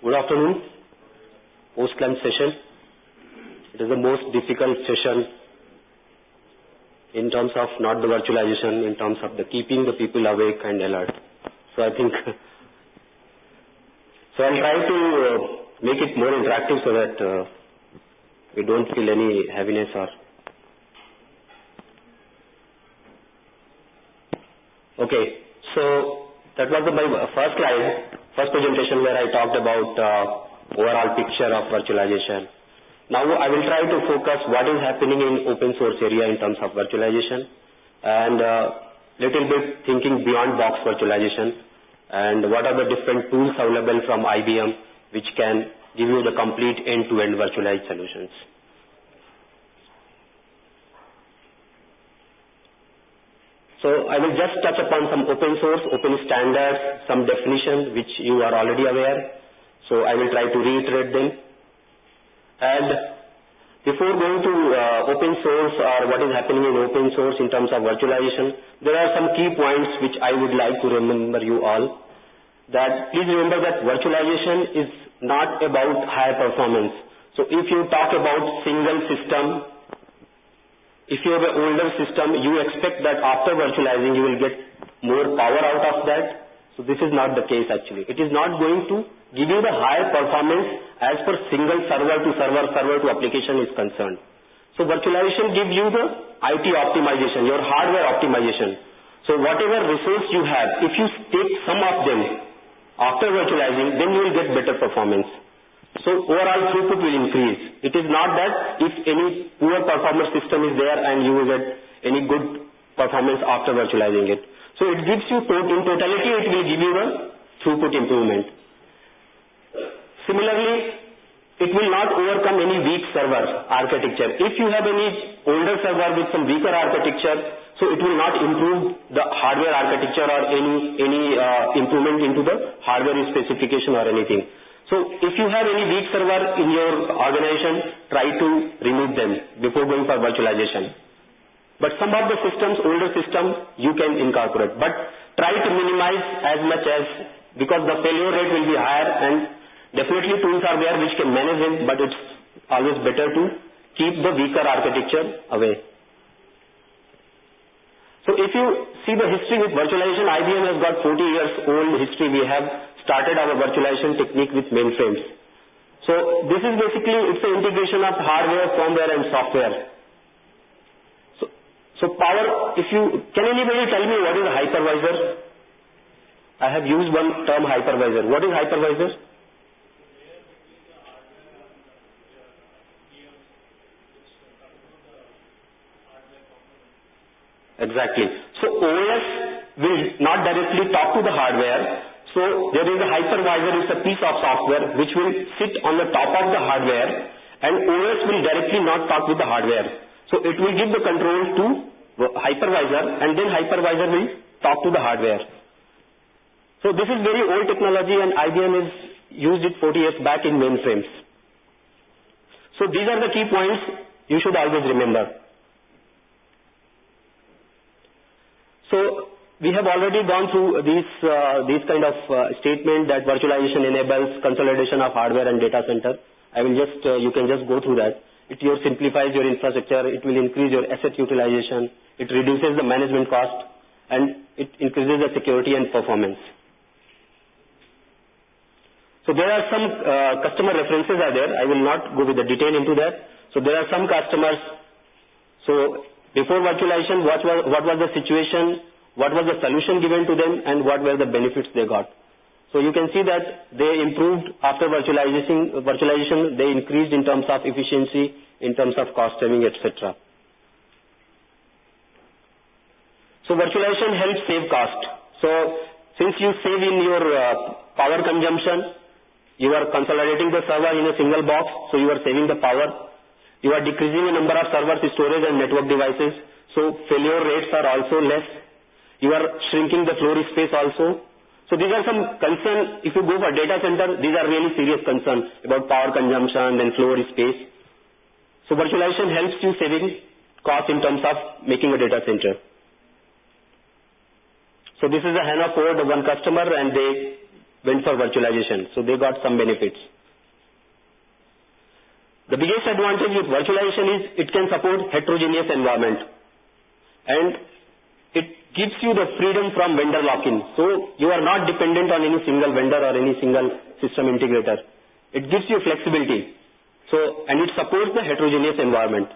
Good afternoon. Post-lunch session. It is the most difficult session in terms of not the virtualization, in terms of the keeping the people awake and alert. So I think, so I'll try to make it more interactive so that we don't feel any heaviness or. Okay, so that was my first slide, first presentation where I talked about overall picture of virtualization. Now I will try to focus what is happening in open source area in terms of virtualization and little bit thinking beyond box virtualization and what are the different tools available from IBM which can give you the complete end-to-end virtualized solutions. So I will just touch upon some open source, open standards, some definitions which you are already aware. So I will try to reiterate them. And before going to open source or what is happening in open source in terms of virtualization, there are some key points which I would like to remember you all. That please remember that virtualization is not about high performance. So if you talk about single system, if you have an older system, you expect that after virtualizing you will get more power out of that. So this is not the case actually. It is not going to give you the high performance as per single server to server, server to application is concerned. So virtualization gives you the IT optimization, your hardware optimization. So whatever resource you have, if you take some of them after virtualizing, then you will get better performance. So overall throughput will increase. It is not that if any poor performer system is there and you will get any good performance after virtualizing it. So it gives you, in totality, it will give you the throughput improvement. Similarly, it will not overcome any weak server architecture. If you have any older server with some weaker architecture, so it will not improve the hardware architecture or any improvement into the hardware specification or anything. So if you have any weak server in your organization, try to remove them before going for virtualization. But some of the systems, older systems, you can incorporate. But try to minimize as much as, because the failure rate will be higher and definitely tools are there which can manage them, but it's always better to keep the weaker architecture away. So if you see the history with virtualization, IBM has got 40 years old history. We have started our virtualization technique with mainframes. So this is basically, it's an integration of hardware, firmware and software. So power, can anybody tell me what is a hypervisor? I have used one term hypervisor. What is hypervisor? Exactly. So OS will not directly talk to the hardware. So there is a hypervisor, it's a piece of software which will sit on the top of the hardware and OS will directly not talk with the hardware. So it will give the control to hypervisor and then hypervisor will talk to the hardware. So this is very old technology and IBM has used it 40 years back in mainframes. So these are the key points you should always remember. So we have already gone through these kind of statement that virtualization enables consolidation of hardware and data center. I will just, you can just go through that. It simplifies your infrastructure, it will increase your asset utilization, it reduces the management cost, and it increases the security and performance. So there are some customer references are there. I will not go with the detail into that. So there are some customers. So before virtualization, what was the situation, what was the solution given to them, and what were the benefits they got. So you can see that they improved after virtualization, they increased in terms of efficiency, in terms of cost saving, etc. So virtualization helps save cost. So since you save in your power consumption, you are consolidating the server in a single box, so you are saving the power. You are decreasing the number of servers, storage and network devices, so failure rates are also less. You are shrinking the floor space also. So these are some concerns. If you go for data center, these are really serious concerns about power consumption and floor space. So virtualization helps you saving cost in terms of making a data center. So this is a HANA code of one customer and they went for virtualization. So they got some benefits. The biggest advantage with virtualization is it can support heterogeneous environment, and it gives you the freedom from vendor lock-in. So you are not dependent on any single vendor or any single system integrator. It gives you flexibility. So, and it supports the heterogeneous environment.